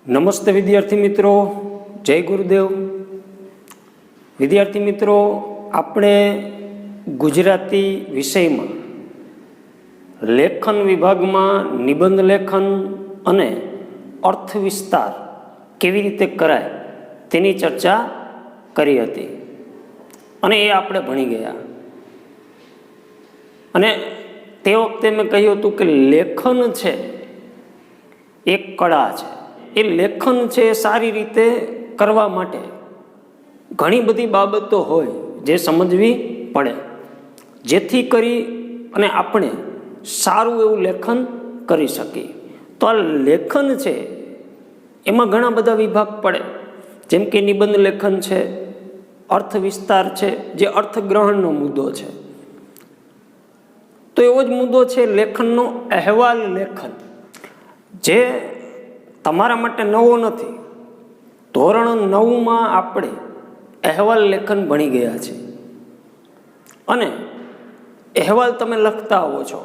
નમસ્તે વિદ્યાર્થી મિત્રો, જય ગુરુદેવ. વિદ્યાર્થી મિત્રો, આપણે ગુજરાતી વિષયમાં લેખન વિભાગમાં નિબંધ લેખન અને અર્થ વિસ્તાર કેવી રીતે કરાય તેની ચર્ચા કરી હતી અને એ આપણે ભણી ગયા. અને તે વખતે મેં કહ્યું હતું કે લેખન છે એક કળા છે. એ લેખન છે સારી રીતે કરવા માટે ઘણી બધી બાબતો હોય જે સમજવી પડે, જેથી કરી અને આપણે સારું એવું લેખન કરી શકીએ. તો આ લેખન છે એમાં ઘણા બધા વિભાગ પડે, જેમ કે નિબંધ લેખન છે, અર્થ વિસ્તાર છે, જે અર્થગ્રહણનો મુદ્દો છે. તો એવો જ મુદ્દો છે લેખનનો અહેવાલ લેખન, જે તમારા માટે નવો નથી. ધોરણ 9માં આપણે અહેવાલ લેખન ભણી ગયા છે અને અહેવાલ તમે લખતા આવો છો.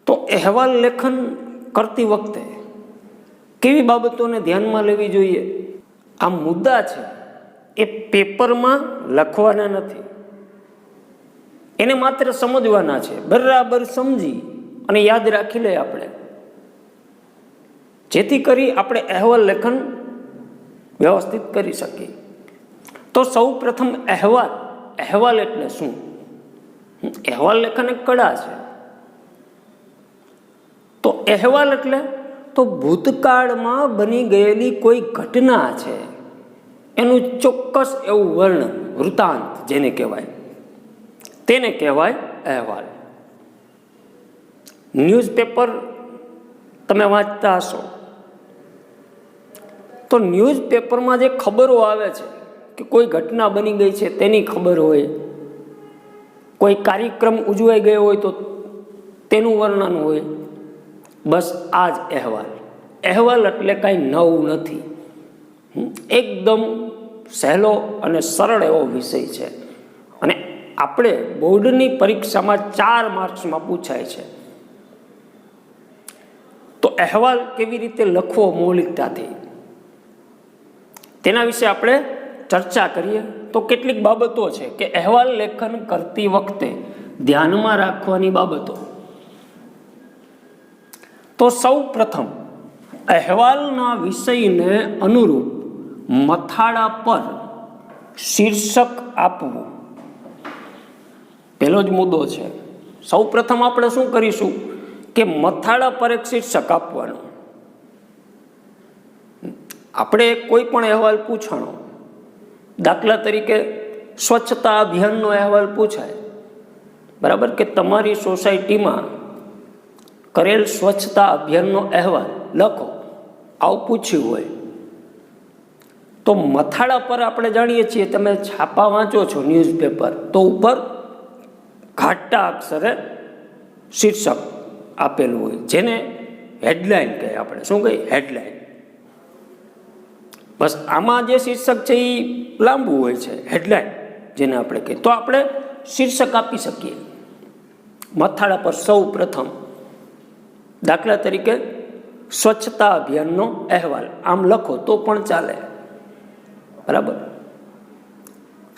તો અહેવાલ લેખન કરતી વખતે કેવી બાબતોને ધ્યાનમાં લેવી જોઈએ? આ મુદ્દા છે એ પેપરમાં લખવાના નથી, એને માત્ર સમજવાના છે. બરાબર સમજી અને યાદ રાખી લે આપણે, જેથી કરી આપણે અહેવાલ લેખન વ્યવસ્થિત કરી શકીએ. તો સૌ પ્રથમ અહેવાલ એટલે શું? અહેવાલ લેખન એક કળા છે. તો અહેવાલ એટલે તો ભૂતકાળમાં બની ગયેલી કોઈ ઘટના છે એનું ચોક્કસ એવું વર્ણન, વૃત્તાંત જેને કહેવાય, તેને કહેવાય અહેવાલ. ન્યૂઝપેપર તમે વાંચતા હશો તો ન્યૂઝપેપરમાં જે ખબરો આવે છે કે કોઈ ઘટના બની ગઈ છે તેની ખબર હોય, કોઈ કાર્યક્રમ ઉજવાઈ ગયો હોય તો તેનું વર્ણન હોય. બસ આ જ અહેવાલ. અહેવાલ એટલે કાંઈ નવું નથી, એકદમ સહેલો અને સરળ એવો વિષય છે અને આપણે બોર્ડની પરીક્ષામાં 4 માર્ક્સમાં પૂછાય છે. તો અહેવાલ કેવી રીતે લખવો મૌલિકતાથી, તેના વિશે આપણે ચર્ચા કરીએ. તો કેટલીક બાબતો છે કે અહેવાલ લેખન કરતી વખતે ધ્યાનમાં રાખવાની બાબતો. તો સૌ પ્રથમ અહેવાલના વિષયને અનુરૂપ મથાળા પર શીર્ષક આપવું પહેલો જ મુદ્દો છે. સૌ પ્રથમ આપણે શું કરીશું કે મથાળા પર એક શીર્ષક આપવાનું. આપણે કોઈ પણ અહેવાલ પૂછાણો, દાખલા તરીકે સ્વચ્છતા અભિયાનનો અહેવાલ પૂછાય, બરાબર, કે તમારી સોસાયટીમાં કરેલ સ્વચ્છતા અભિયાનનો અહેવાલ લખો, આવું પૂછ્યું હોય તો મથાળા પર આપણે જાણીએ છીએ, તમે છાપા વાંચો છો ન્યૂઝપેપર, તો ઉપર ઘાટા અક્ષરે શીર્ષક આપેલું હોય, જેને હેડલાઇન કહે. આપણે શું કહીએ? હેડલાઇન. બસ આમાં જે શીર્ષક છે એ લાંબુ હોય છે, હેડલાઇન જેને આપણે કહીએ. તો આપણે શીર્ષક આપી શકીએ મથાળા પર સૌ પ્રથમ. દાખલા તરીકે સ્વચ્છતા અભિયાનનો અહેવાલ આમ લખો તો પણ ચાલે, બરાબર.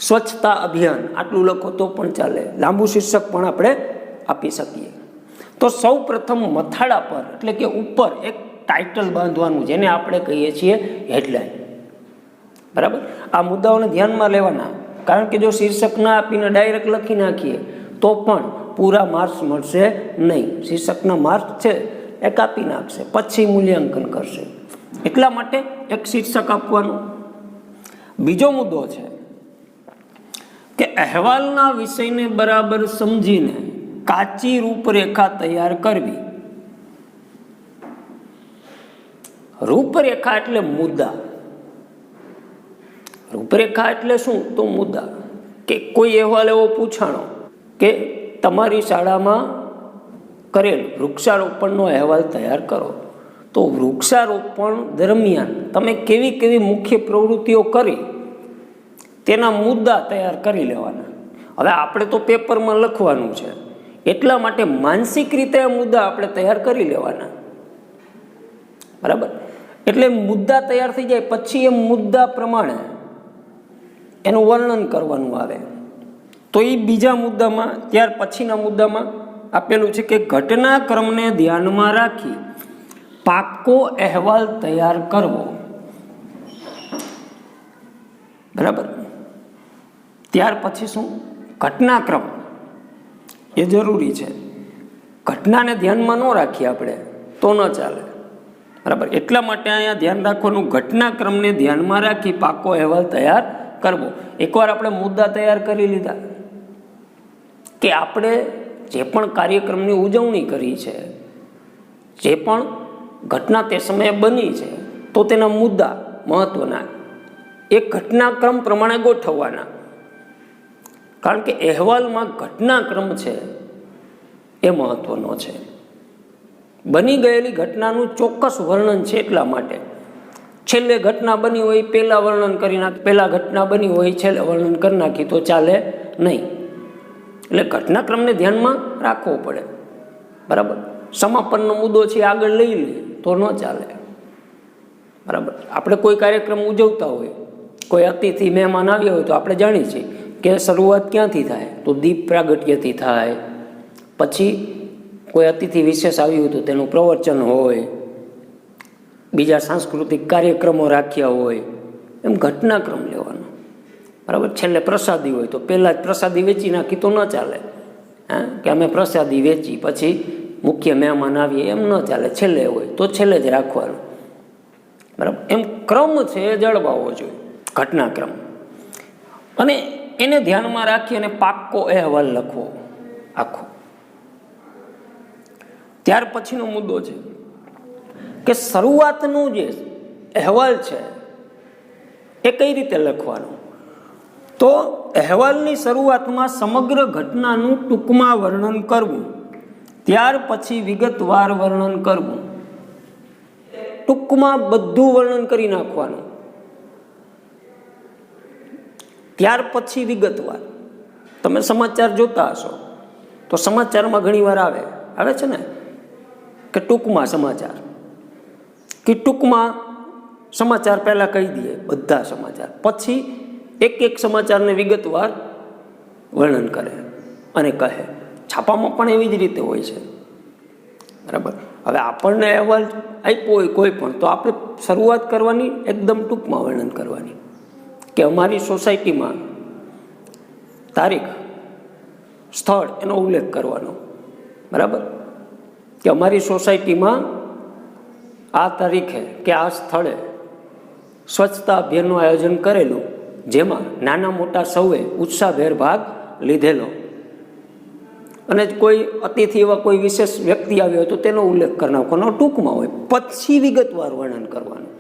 સ્વચ્છતા અભિયાન આટલું લખો તો પણ ચાલે, લાંબુ શીર્ષક પણ આપણે આપી શકીએ. તો સૌ પ્રથમ મથાળા પર એટલે કે ઉપર એક ટાઇટલ બાંધવાનું, જેને આપણે કહીએ છીએ હેડલાઇન, બરાબર. આ મુદ્દાઓને ધ્યાનમાં લેવાના, કારણ કે જો શીર્ષક ના આપીને ડાયરેક્ટ લખી નાખીએ તો પણ પૂરા માર્ક્સ મળશે નહીં. શીર્ષકના માર્ક્સ છે એ કાપી નાખશે, પછી મૂલ્યાંકન કરશે. એટલા માટે એક શીર્ષક આપવાનું. બીજો મુદ્દો છે કે અહેવાલના વિષયને બરાબર સમજીને કાચી રૂપરેખા તૈયાર કરવી. રૂપરેખા એટલે મુદ્દા. રૂપરેખા એટલે શું? તો મુદ્દા. કે કોઈ અહેવાલ એવો પૂછાણો કે તમારી શાળામાં કરેલ વૃક્ષારોપણનો અહેવાલ તૈયાર કરો. તો વૃક્ષારોપણ દરમિયાન તમે કેવી કેવી મુખ્ય પ્રવૃત્તિઓ કરી તેના મુદ્દા તૈયાર કરી લેવાના. હવે આપણે તો પેપરમાં લખવાનું છે, એટલા માટે માનસિક રીતે આ મુદ્દા આપણે તૈયાર કરી લેવાના. બરાબર? એટલે મુદ્દા તૈયાર થઈ જાય પછી એ મુદ્દા પ્રમાણે એનું વર્ણન કરવાનું આવે. તો એ બીજા મુદ્દામાં, ત્યાર પછીના મુદ્દામાં આપેલું છે કે ઘટનાક્રમને ધ્યાનમાં રાખી પાકો અહેવાલ તૈયાર કરવો. બરાબર? ત્યાર પછી શું? ઘટનાક્રમ એ જરૂરી છે. ઘટનાને ધ્યાનમાં ન રાખીએ આપણે તો ન ચાલે. બરાબર? એટલા માટે અહીંયા ધ્યાન રાખવાનું, ઘટનાક્રમને ધ્યાનમાં રાખી પાકો અહેવાલ તૈયાર કરવો. એકવાર આપણે મુદ્દા તૈયાર કરી લીધા કે આપણે જે પણ કાર્યક્રમની ઉજવણી કરી છે, જે પણ ઘટના તે સમયે બની છે, તો તેના મુદ્દા મહત્વના એ ઘટનાક્રમ પ્રમાણે ગોઠવવાના. કારણ કે અહેવાલમાં ઘટનાક્રમ છે એ મહત્વનો છે. બની ગયેલી ઘટનાનું ચોક્કસ વર્ણન છે, એટલા માટે છેલ્લે ઘટના બની હોય પહેલાં વર્ણન કરી નાખી, પહેલાં ઘટના બની હોય છેલ્લે વર્ણન કરી નાખી તો ચાલે નહીં. એટલે ઘટનાક્રમને ધ્યાનમાં રાખવો પડે. બરાબર? સમાપનનો મુદ્દો છે આગળ લઈ લઈએ તો ન ચાલે. બરાબર? આપણે કોઈ કાર્યક્રમ ઉજવતા હોય, કોઈ અતિથિ મહેમાન આવ્યા હોય તો આપણે જાણીએ છીએ કે શરૂઆત ક્યાંથી થાય? તો દીપ પ્રાગટ્યથી થાય. પછી કોઈ અતિથિ વિશેષ આવ્યું હોય તો તેનું પ્રવચન હોય, બીજા સાંસ્કૃતિક કાર્યક્રમો રાખ્યા હોય, એમ ઘટનાક્રમ લેવાનો. બરાબર? છેલ્લે પ્રસાદી હોય તો પહેલાં જ પ્રસાદી વેચી નાખી તો ન ચાલે. હા, કે અમે પ્રસાદી વેચી પછી મુખ્ય મહેમાન આવીએ, એમ ન ચાલે. છેલ્લે હોય તો છેલ્લે જ રાખવાનું. બરાબર? એમ ક્રમ છે એ જળવાવો જોઈએ, ઘટનાક્રમ. અને એને ધ્યાનમાં રાખી અને પાક્કો અહેવાલ લખવો આખો. ત્યાર પછીનો મુદ્દો છે કે શરૂઆતનું જે અહેવાલ છે એ કઈ રીતે લખવાનું? તો અહેવાલની શરૂઆતમાં સમગ્ર ઘટનાનું ટૂંકમાં વર્ણન કરવું, ત્યાર પછી વિગતવાર વર્ણન કરવું. ટૂંકમાં બધું વર્ણન કરી નાખવાનું, ત્યાર પછી વિગતવાર. તમે સમાચાર જોતા હશો તો સમાચારમાં ઘણી વાર આવે છે ને કે ટૂંકમાં સમાચાર, કે ટૂંકમાં સમાચાર પહેલાં કહી દઈએ બધા સમાચાર, પછી એક એક સમાચારને વિગતવાર વર્ણન કરે અને કહે. છાપામાં પણ એવી જ રીતે હોય છે. બરાબર? હવે આપણને અહેવાલ આપ્યો હોય કોઈ પણ, તો આપણે શરૂઆત કરવાની એકદમ ટૂંકમાં વર્ણન કરવાની કે અમારી સોસાયટીમાં તારીખ, સ્થળ, એનો ઉલ્લેખ કરવાનો. બરાબર? કે અમારી સોસાયટીમાં આ તારીખે કે આ સ્થળે સ્વચ્છતા અભિયાનનું આયોજન કરેલું, જેમાં નાના મોટા સૌએ ઉત્સાહભેર ભાગ લીધેલો. અને કોઈ અતિથિ એવા કોઈ વિશેષ વ્યક્તિ આવ્યો હોય તો તેનો ઉલ્લેખ કરી નાખવાનો, ટૂંકમાં હોય. પછી વિગતવાર વર્ણન કરવાનું.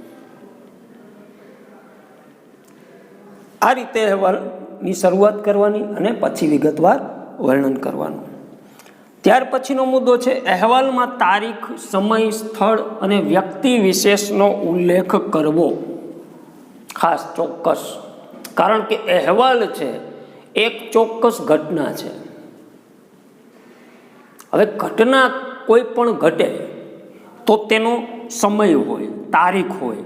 આ રીતે અહેવાલની શરૂઆત કરવાની અને પછી વિગતવાર વર્ણન કરવાનું. ત્યાર પછીનો મુદ્દો છે અહેવાલમાં તારીખ, સમય, સ્થળ અને વ્યક્તિ વિશેષનો ઉલ્લેખ કરવો. ખાસ, ચોક્કસ. કારણ કે અહેવાલ છે એક ચોક્કસ ઘટના છે. હવે ઘટના કોઈ પણ ઘટે તો તેનો સમય હોય, તારીખ હોય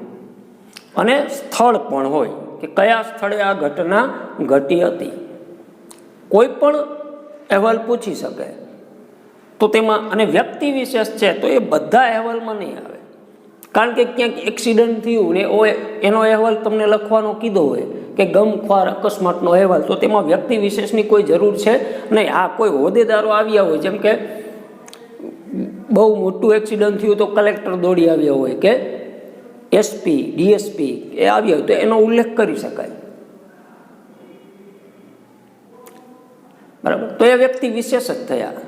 અને સ્થળ પણ હોય કે કયા સ્થળે આ ઘટના ઘટી હતી. કોઈ પણ અહેવાલ પૂછી શકે તો તેમાં, અને વ્યક્તિ વિશેષ છે તો એ બધા અહેવાલમાં નહીં આવે. કારણ કે ક્યાંક એક્સિડન્ટ થયું ને એનો અહેવાલ તમને લખવાનો કીધો હોય કે ગમખ્વાર અકસ્માતનો અહેવાલ, તો તેમાં વ્યક્તિ વિશેષની કોઈ જરૂર છે નહીં. આ કોઈ હોદ્દેદારો આવ્યા હોય, જેમ કે બહુ મોટું એક્સિડન્ટ થયું તો કલેક્ટર દોડી આવ્યા હોય કે એસપી, ડીએસપી એ આવ્યા હોય તો એનો ઉલ્લેખ કરી શકાય. બરાબર, તો એ વ્યક્તિ વિશેષ જ થયા.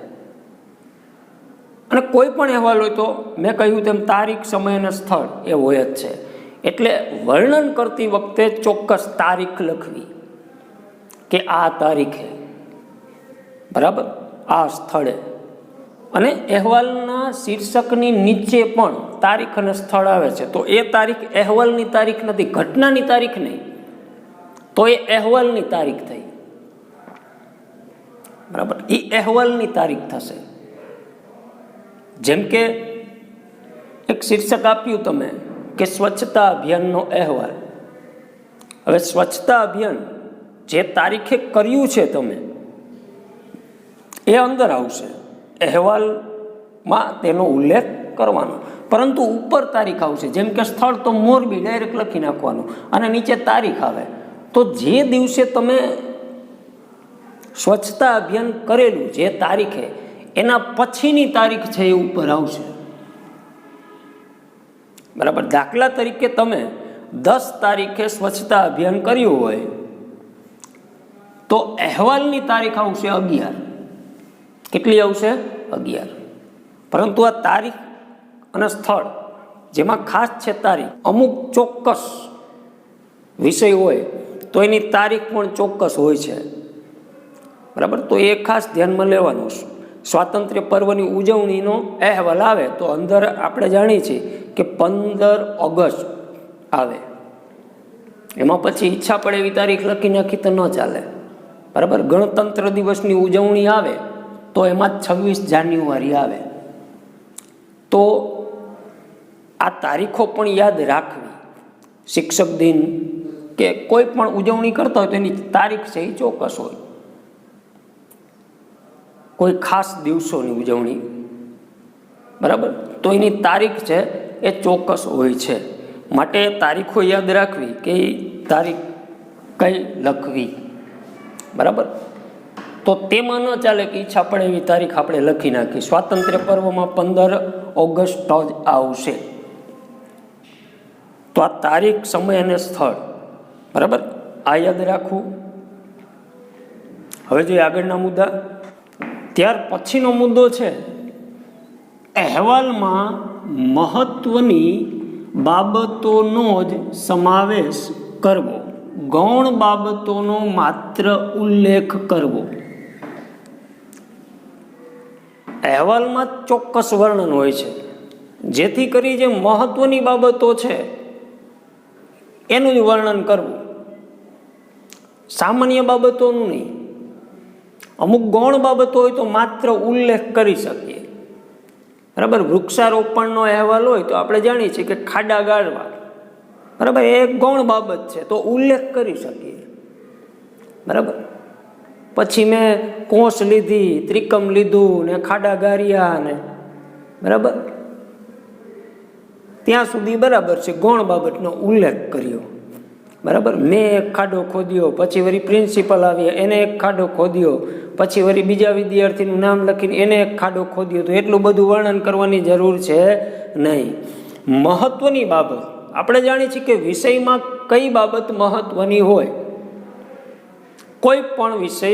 અને કોઈ પણ અહેવાલ હોય તો મેં કહ્યું તેમ તારીખ, સમય અને સ્થળ એ હોય જ છે. એટલે વર્ણન કરતી વખતે ચોક્કસ તારીખ લખવી કે આ તારીખે, બરાબર, આ સ્થળે. અને અહેવાલના શીર્ષકની નીચે પણ તારીખ અને સ્થળ આવે છે, તો એ તારીખ અહેવાલની તારીખ નથી, ઘટનાની તારીખ નહીં, તો એ અહેવાલની તારીખ થઈ. બરાબર, એ અહેવાલની તારીખ થશે. જેમ કે એક શીર્ષક આપ્યું તમે કે સ્વચ્છતા અભિયાનનો અહેવાલ. હવે સ્વચ્છતા અભિયાન જે તારીખે કર્યું છે તમે એ અંદર આવશે, અહેવાલમાં તેનો ઉલ્લેખ કરવાનો, પરંતુ ઉપર તારીખ આવશે. જેમ કે સ્થળ તો મોરબી ડાયરેક્ટ લખી નાખવાનું અને નીચે તારીખ આવે. તો જે દિવસે તમે સ્વચ્છતા અભિયાન કરેલું જે તારીખે, એના પછીની તારીખ છે એ ઉપર આવશે. બરાબર, દાખલા તરીકે તમે 10 તારીખે સ્વચ્છતા અભિયાન કર્યું હોય તો અહેવાલની તારીખ આવશે 11. કેટલી આવશે? 11. પરંતુ આ તારીખ અને સ્થળ જેમાં ખાસ છે તારીખ, અમુક ચોક્કસ વિષય હોય તો એની તારીખ પણ ચોક્કસ હોય છે. બરાબર, તો એ ખાસ ધ્યાનમાં લેવાનું છે. સ્વાતંત્ર્ય પર્વની ઉજવણીનો અહેવાલ આવે તો અંદર આપણે જાણીએ છીએ કે 15 ઓગસ્ટ આવે, એમાં પછી ઈચ્છા પડે એવી તારીખ લખી નાખી તો ન ચાલે. બરાબર, ગણતંત્ર દિવસની ઉજવણી આવે તો એમાં 26 જાન્યુઆરી આવે. તો આ તારીખો પણ યાદ રાખવી. શિક્ષક દિન કે કોઈ પણ ઉજવણી કરતા હોય તો એની તારીખ છે એ ચોક્કસ હોય. કોઈ ખાસ દિવસોની ઉજવણી, બરાબર, તો એની તારીખ છે એ ચોક્કસ હોય છે. માટે તારીખો યાદ રાખવી કે તારીખ કઈ લખવી. બરાબર, તો તેમાં ન ચાલે કે ઈચ્છા પડે એવી તારીખ આપણે લખી નાખી. સ્વાતંત્ર્ય પર્વમાં 15 ઓગસ્ટ જ આવશે. તો આ તારીખ, સમય અને સ્થળ, બરાબર, આ યાદ રાખવું. હવે જોઈએ આગળના મુદ્દા. ત્યાર પછીનો મુદ્દો છે અહેવાલમાં મહત્વની બાબતોનો જ સમાવેશ કરવો, ગૌણ બાબતોનો માત્ર ઉલ્લેખ કરવો. અહેવાલમાં ચોક્કસ વર્ણન હોય છે, જેથી કરી જે મહત્વની બાબતો છે એનું જ વર્ણન કરવું, સામાન્ય બાબતોનું નહીં. અમુક ગૌણ બાબતો હોય તો માત્ર ઉલ્લેખ કરી શકીએ. બરાબર, વૃક્ષારોપણનો અહેવાલ હોય તો આપણે જાણીએ છીએ કે ખાડા ગાળવા, બરાબર, એ એક ગૌણ બાબત છે તો ઉલ્લેખ કરી શકીએ. બરાબર, પછી મેં કોષ લીધી, ત્રિકમ લીધું ને ખાડા ગાર્યા ને, બરાબર, ત્યાં સુધી બરાબર છે, ગૌણ બાબતનો ઉલ્લેખ કર્યો. બરાબર, મેં એક ખાડો ખોદ્યો, પછી વળી પ્રિન્સિપલ આવ્યા એને એક ખાડો ખોદ્યો, પછી વળી બીજા વિદ્યાર્થીનું નામ લખીને એને એક ખાડો ખોદ્યો. તો એટલું બધું વર્ણન કરવાની જરૂર છે નહીં. મહત્વની બાબત આપણે જાણીએ છીએ કે વિષયમાં કઈ બાબત મહત્વની હોય, કોઈ પણ વિષય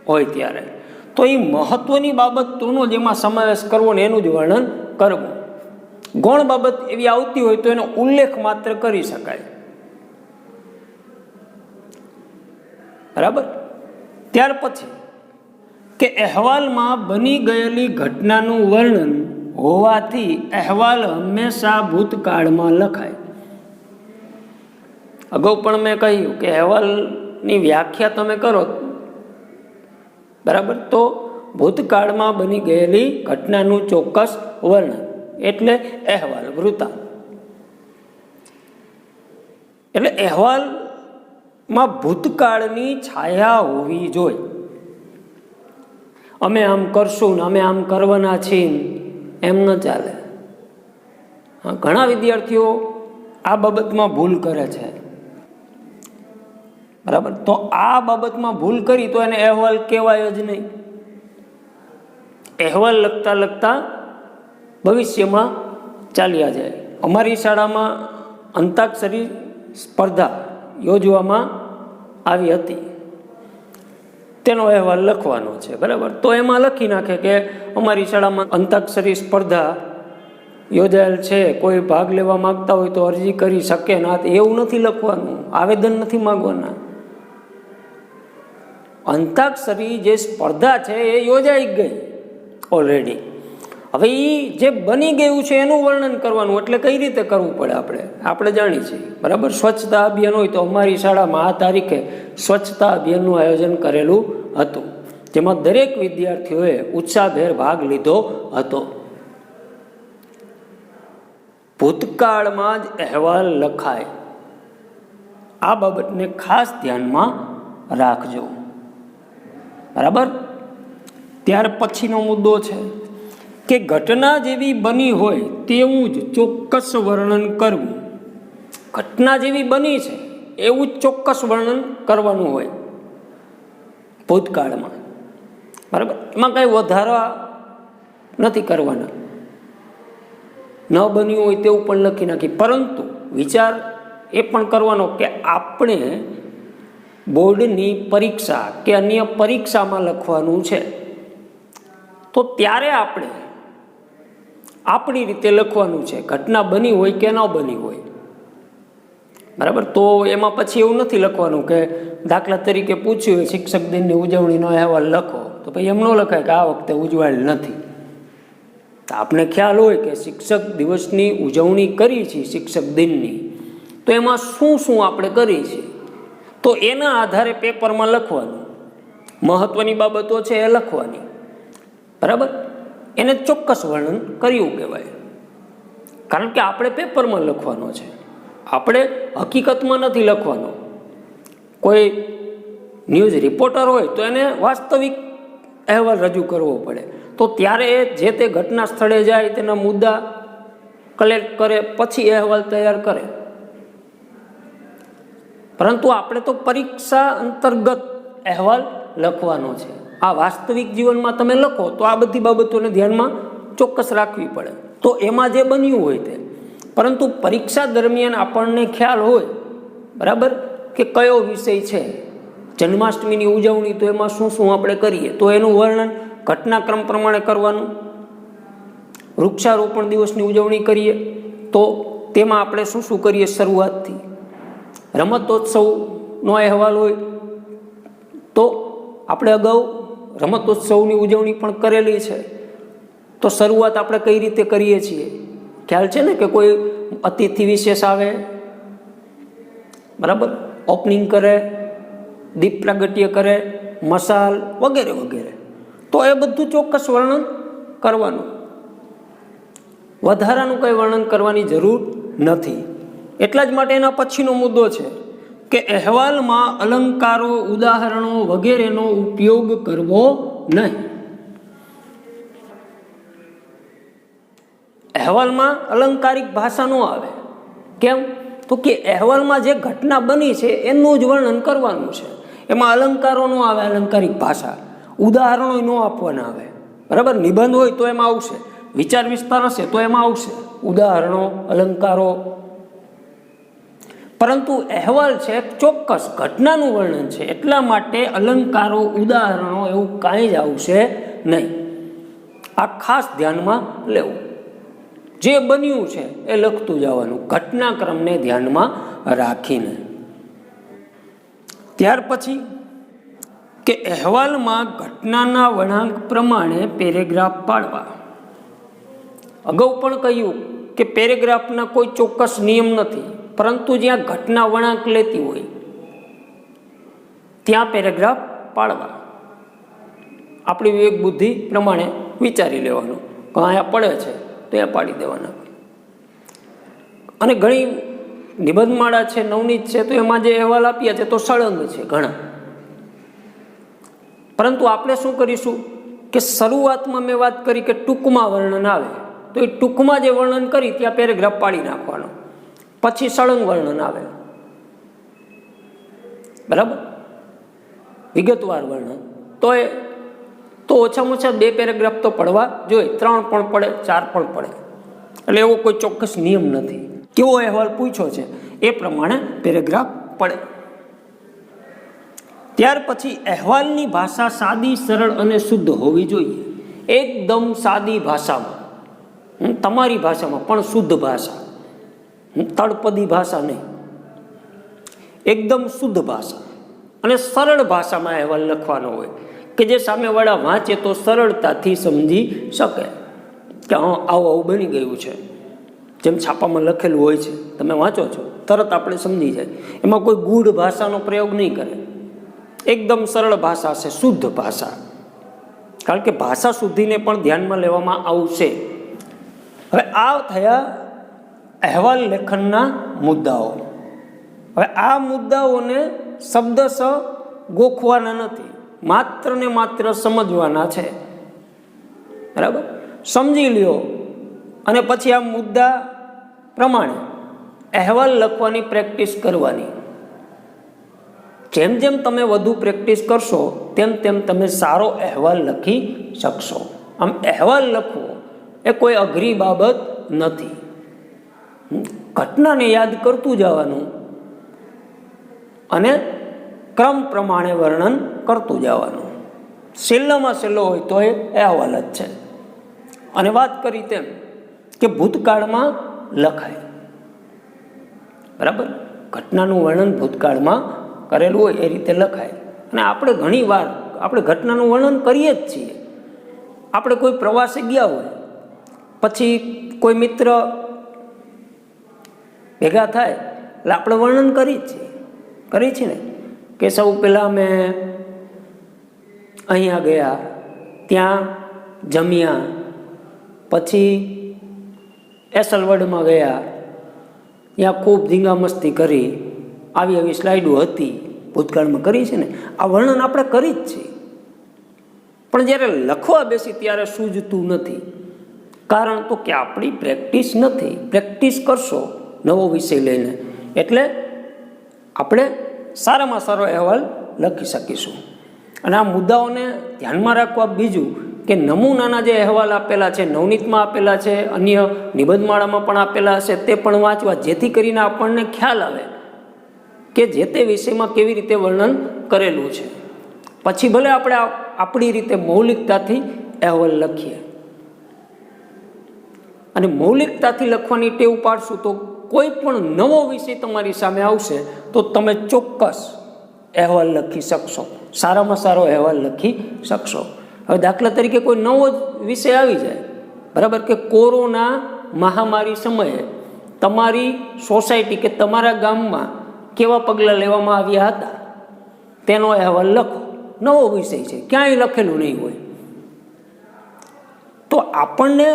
હોય ત્યારે, તો એ મહત્વની બાબતોનો જેમાં સમાવેશ કરવો ને એનું જ વર્ણન કરવું. ગૌણ બાબત એવી આવતી હોય તો એનો ઉલ્લેખ માત્ર કરી શકાય. બરાબર, ત્યાર પછી કે અહેવાલમાં બની ગયેલી ઘટનાનું વર્ણન હોવાથી અહેવાલ હંમેશા ભૂતકાળમાં લખાય. અગાઉ પણ મેં કહ્યું કે અહેવાલની વ્યાખ્યા તમે કરો, બરાબર, તો ભૂતકાળમાં બની ગયેલી ઘટનાનું ચોક્કસ વર્ણન એટલે અહેવાલ, વૃત્તાંત. એટલે અહેવાલમાં ભૂતકાળની છાયા હોવી જોઈએ. અમે આમ કરશું ને અમે આમ કરવાના છીએ એમ ન ચાલે. ઘણા વિદ્યાર્થીઓ આ બાબતમાં ભૂલ કરે છે. બરાબર, તો આ બાબતમાં ભૂલ કરી તો એને અહેવાલ કહેવાય જ નહીં. અહેવાલ લખતા લખતા ભવિષ્યમાં ચાલ્યા જાય. અમારી શાળામાં અંતાક્ષરી સ્પર્ધા યોજવામાં આવી હતી. તેનો અહેવાલ લખવાનો છે, બરાબર. તો એમાં લખી નાખે કે અમારી શાળામાં અંતાક્ષરી સ્પર્ધા યોજાયેલ છે, કોઈ ભાગ લેવા માંગતા હોય તો અરજી કરી શકે ના. એવું નથી લખવાનું, આવેદન નથી માંગવાના. અંતાક્ષરી જે સ્પર્ધા છે એ યોજાઈ ગઈ ઓલરેડી. હવે એ જે બની ગયું છે એનું વર્ણન કરવાનું. એટલે કઈ રીતે કરવું પડે આપણે જાણીએ છીએ, બરાબર. સ્વચ્છતા અભિયાન હોય તો અમારી શાળામાં આ તારીખે સ્વચ્છતા અભિયાનનું આયોજન કરેલું હતું, જેમાં દરેક વિદ્યાર્થીઓએ ઉત્સાહભેર ભાગ લીધો હતો. ભૂતકાળમાં જ અહેવાલ લખાય, આ બાબતને ખાસ ધ્યાનમાં રાખજો, બરાબર. ત્યાર પછીનો મુદ્દો છે કે ઘટના જેવી બની હોય તેવું જ ચોક્કસ વર્ણન કરવું. ઘટના જેવી બની છે એવું જ ચોક્કસ વર્ણન કરવાનું હોય ભૂતકાળમાં, બરાબર. એમાં કાંઈ વધારા નથી કરવાના. ન બન્યું હોય તેવું પણ લખી નાખી. પરંતુ વિચાર એ પણ કરવાનો કે આપણે બોર્ડની પરીક્ષા કે અન્ય પરીક્ષામાં લખવાનું છે, તો ત્યારે આપણે આપણી રીતે લખવાનું છે, ઘટના બની હોય કે ન બની હોય, બરાબર. તો એમાં પછી એવું નથી લખવાનું કે દાખલા તરીકે પૂછ્યું હોય શિક્ષક દિનની ઉજવણીનો અહેવાલ લખો, તો પછી એમ ન લખાય કે આ વખતે ઉજવાયેલ નથી. આપણે ખ્યાલ હોય કે શિક્ષક દિવસની ઉજવણી કરી છે, શિક્ષક દિનની, તો એમાં શું શું આપણે કરી છે, તો એના આધારે પેપરમાં લખવાનું. મહત્વની બાબતો છે એ લખવાની, બરાબર. એને ચોક્કસ વર્ણન કર્યું કહેવાય, કારણ કે આપણે પેપરમાં લખવાનો છે, આપણે હકીકતમાં નથી લખવાનો. કોઈ ન્યૂઝ રિપોર્ટર હોય તો એને વાસ્તવિક અહેવાલ રજૂ કરવો પડે, તો ત્યારે જે તે ઘટના સ્થળે જાય, તેના મુદ્દા કલેક્ટ કરે, પછી અહેવાલ તૈયાર કરે. પરંતુ આપણે તો પરીક્ષા અંતર્ગત અહેવાલ લખવાનો છે. આ વાસ્તવિક જીવનમાં તમે લખો તો આ બધી બાબતોને ધ્યાનમાં ચોક્કસ રાખવી પડે, તો એમાં જે બન્યું હોય તે. પરંતુ પરીક્ષા દરમિયાન આપણને ખ્યાલ હોય, બરાબર, કે કયો વિષય છે. જન્માષ્ટમીની ઉજવણી, તો એમાં શું શું આપણે કરીએ, તો એનું વર્ણન ઘટનાક્રમ પ્રમાણે કરવાનું. વૃક્ષારોપણ દિવસની ઉજવણી કરીએ તો તેમાં આપણે શું શું કરીએ શરૂઆતથી. રમતોત્સવનો અહેવાલ હોય તો આપણે અગાઉ રમતોત્સવની ઉજવણી પણ કરેલી છે, તો શરૂઆત આપણે કઈ રીતે કરીએ છીએ ખ્યાલ છે ને, કે કોઈ અતિથિ વિશેષ આવે, બરાબર, ઓપનિંગ કરે, દીપ પ્રાગટ્ય કરે, મસાલ વગેરે વગેરે. તો એ બધું ચોક્કસ વર્ણન કરવાનું. વધારાનું કંઈ વર્ણન કરવાની જરૂર નથી. એટલા જ માટે એના પછીનો મુદ્દો છે કે અહેવાલમાં અલંકારો, ઉદાહરણો વગેરેનો ઉપયોગ કરવો નહીં. અહેવાલમાં અલંકારિક ભાષા ન આવે. કેમ? તો કે અહેવાલમાં જે ઘટના બની છે એનું જ વર્ણન કરવાનું છે. એમાં અલંકારો ન આવે, અલંકારિક ભાષા. ઉદાહરણો ન આપવાના આવે, બરાબર. નિબંધ હોય તો એમાં આવશે, વિચાર વિસ્તાર હશે તો એમાં આવશે ઉદાહરણો, અલંકારો. પરંતુ અહેવાલ છે ચોક્કસ ઘટનાનું વર્ણન છે, એટલા માટે અલંકારો, ઉદાહરણો એવું કાંઈ જ આવશે નહીં. આ ખાસ ધ્યાનમાં લેવું. જે બન્યું છે એ લખતું જવાનું, ઘટનાક્રમને ધ્યાનમાં રાખીને. ત્યાર પછી કે અહેવાલમાં ઘટનાના વળાંક પ્રમાણે પેરેગ્રાફ પાડવા. અગાઉ પણ કહ્યું કે પેરેગ્રાફના કોઈ ચોક્કસ નિયમ નથી, પરંતુ જ્યાં ઘટના વળાંક લેતી હોય ત્યાં પેરેગ્રાફ પાડવા. આપણી વિવેક બુદ્ધિ પ્રમાણે વિચારી લેવાનું કે અહીંયા પડે છે તો એ પાડી દેવાના. અને ઘણી નિબંધમાળા છે, નવનીત છે, તો એમાં જે અહેવાલ આપ્યા છે તો સળંગ છે ઘણા. પરંતુ આપણે શું કરીશું કે શરૂઆતમાં મેં વાત કરી કે ટૂંકમાં વર્ણન આવે, તો એ ટૂંકમાં જે વર્ણન કરી ત્યાં પેરેગ્રાફ પાડી નાખવાનો, પછી સળંગ વર્ણન આવે, બરાબર, વિગતવાર વર્ણન. તો ઓછામાં ઓછા 2 પેરેગ્રાફ તો પડવા જોઈએ, 3 પણ પડે, 4 પણ પડે. એટલે એવો કોઈ ચોક્કસ નિયમ નથી. કેવો અહેવાલ પૂછ્યો છે એ પ્રમાણે પેરેગ્રાફ પડે. ત્યાર પછી અહેવાલની ભાષા સાદી, સરળ અને શુદ્ધ હોવી જોઈએ. એકદમ સાદી ભાષામાં, તમારી ભાષામાં પણ શુદ્ધ ભાષા, તળપદી ભાષા નહીં, એકદમ શુદ્ધ ભાષા અને સરળ ભાષામાં અહેવાલ લખવાનો હોય કે જે સામેવાળા વાંચે તો સરળતાથી સમજી શકે કે હા આવું આવું બની ગયું છે. જેમ છાપામાં લખેલું હોય છે, તમે વાંચો છો તરત આપણે સમજી જાય. એમાં કોઈ ગૂઢ ભાષાનો પ્રયોગ નહીં કરે, એકદમ સરળ ભાષા છે, શુદ્ધ ભાષા. કારણ કે ભાષા શુદ્ધિને પણ ધ્યાનમાં લેવામાં આવશે. હવે આ થયા અહેવાલ લેખનના મુદ્દાઓ. હવે આ મુદ્દાઓને શબ્દશ ગોખવાના નથી, માત્ર ને માત્ર સમજવાના છે. બરાબર, સમજી લ્યો અને પછી આ મુદ્દા પ્રમાણે અહેવાલ લખવાની પ્રેક્ટિસ કરવાની. જેમ જેમ તમે વધુ પ્રેક્ટિસ કરશો તેમ તેમ તમે સારો અહેવાલ લખી શકશો. આમ અહેવાલ લખવો એ કોઈ અઘરી બાબત નથી. ઘટનાને યાદ કરતું જવાનું અને ક્રમ પ્રમાણે વર્ણન કરતું જવાનું. છેલ્લામાં છેલ્લો હોય તો એ અહેવાલ જ છે. અને વાત કરી તેમ કે ભૂતકાળમાં લખાય. બરાબર, ઘટનાનું વર્ણન ભૂતકાળમાં કરેલું હોય એ રીતે લખાય. અને આપણે ઘણી વાર આપણે ઘટનાનું વર્ણન કરીએ જ છીએ. આપણે કોઈ પ્રવાસે ગયા હોય, પછી કોઈ મિત્ર ભેગા થાય એટલે આપણે વર્ણન કરીએ છીએ ને કે સૌ પહેલાં અમે અહીંયા ગયા, ત્યાં જમ્યા, પછી એસલવડમાં ગયા, ત્યાં ખૂબ ધીંગા મસ્તી કરી, આવી આવી સ્લાઇડો હતી, ભૂતકાળમાં કરી છે ને. આ વર્ણન આપણે કરી જ છીએ. પણ જ્યારે લખવા બેસી ત્યારે સૂઝતું નથી. કારણ તો કે આપણી પ્રેક્ટિસ નથી. પ્રેક્ટિસ કરશો નવો વિષય લઈને એટલે આપણે સારામાં સારો અહેવાલ લખી શકીશું. અને આ મુદ્દાઓને ધ્યાનમાં રાખવા બીજું કે નમૂનાના જે અહેવાલ આપેલા છે, નવનીતમાં આપેલા છે, અન્ય નિબંધમાળામાં પણ આપેલા હશે, તે પણ વાંચવા, જેથી કરીને આપણને ખ્યાલ આવે કે જે તે વિષયમાં કેવી રીતે વર્ણન કરેલું છે. પછી ભલે આપણે આપણી રીતે મૌલિકતાથી અહેવાલ લખીએ. અને મૌલિકતાથી લખવાની ટેવ પાડશું તો કોઈ પણ નવો વિષય તમારી સામે આવશે તો તમે ચોક્કસ અહેવાલ લખી શકશો, સારામાં સારો અહેવાલ લખી શકશો. હવે દાખલા તરીકે કોઈ નવો જ વિષય આવી જાય, બરાબર, કે કોરોના મહામારી સમયે તમારી સોસાયટી કે તમારા ગામમાં કેવા પગલાં લેવામાં આવ્યા હતા તેનો અહેવાલ લખો. નવો વિષય છે, ક્યાંય લખેલું નહીં હોય. તો આપણને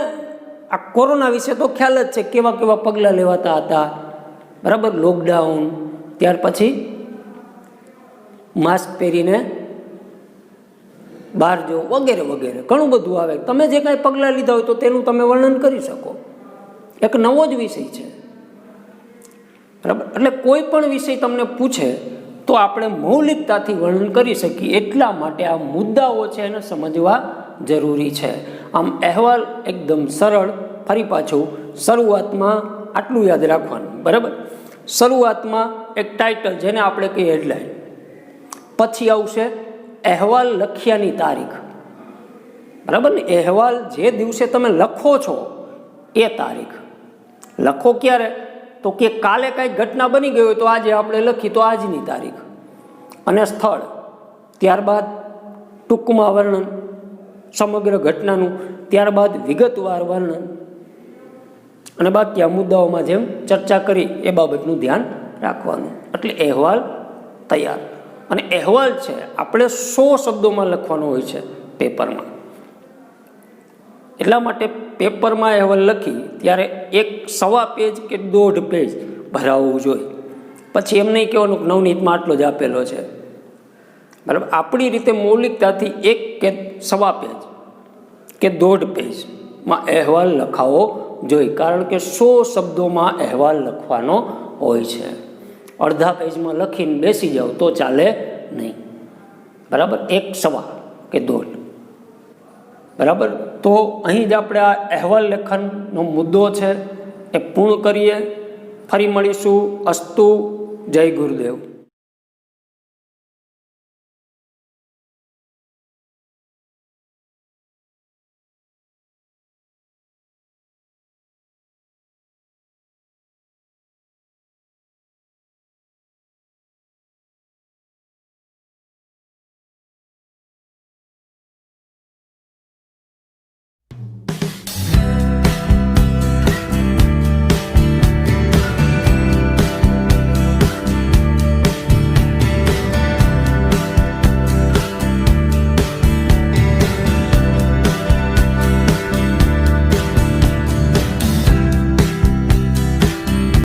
આ કોરોના વિશે તો ખ્યાલ જ છે, કેવા કેવા પગલાં લેવાતા હતા, બરાબર, લોકડાઉન, ત્યાર પછી માસ્ક પહેરીને બહાર જવું વગેરે વગેરે ઘણું બધું આવે. તમે જે કાંઈ પગલાં લીધા હોય તો તેનું તમે વર્ણન કરી શકો. એક નવો જ વિષય છે, બરાબર. એટલે કોઈ પણ વિષય તમને પૂછે તો આપણે મૌલિકતાથી વર્ણન કરી શકીએ. એટલા માટે આ મુદ્દાઓ છે એને સમજવા જરૂરી છે. આમ અહેવાલ એકદમ સરળ. ફરી પાછું શરૂઆતમાં આટલું યાદ રાખવાનું, બરાબર. શરૂઆતમાં એક ટાઇટલ જેને આપણે કહીએ હેડલાઇન, પછી આવશે અહેવાલ લખ્યાની તારીખ, બરાબર ને. અહેવાલ જે દિવસે તમે લખો છો એ તારીખ. લખો ક્યારે? તો કે કાલે કાંઈક ઘટના બની ગઈ હોય તો આજે આપણે લખી તો આજની તારીખ. અને સ્થળ, ત્યારબાદ ટૂંકમાં વર્ણન સમગ્ર ઘટનાનું, ત્યારબાદ વિગતવાર વર્ણન, અને બાકી આ મુદ્દાઓમાં જેમ ચર્ચા કરી એ બાબતનું ધ્યાન રાખવાનું. એટલે અહેવાલ તૈયાર. અને અહેવાલ છે આપણે 100 શબ્દોમાં લખવાનો હોય છે પેપરમાં. એટલા માટે પેપરમાં અહેવાલ લખી ત્યારે 1.25 પેજ કે 1.5 પેજ ભરાવવું જોઈએ. પછી એમ નહીં કહેવાનું કે નવનીતમાં આટલો જ આપેલો છે, બરાબર. આપણી રીતે મૌલિકતાથી 1 કે 1.25 પેજ કે 1.5 પેજમાં અહેવાલ લખાવો જોઈએ. કારણ કે 100 શબ્દોમાં અહેવાલ લખવાનો હોય છે. અડધા પેજમાં લખીને બેસી જાઓ તો ચાલે નહીં, બરાબર. 1.25 કે 1.5, બરાબર. તો અહીં જ આપણે આ અહેવાલ લેખનનો મુદ્દો છે એ પૂર્ણ કરીએ. ફરી મળીશું. અસ્તુ. જય ગુરુદેવ.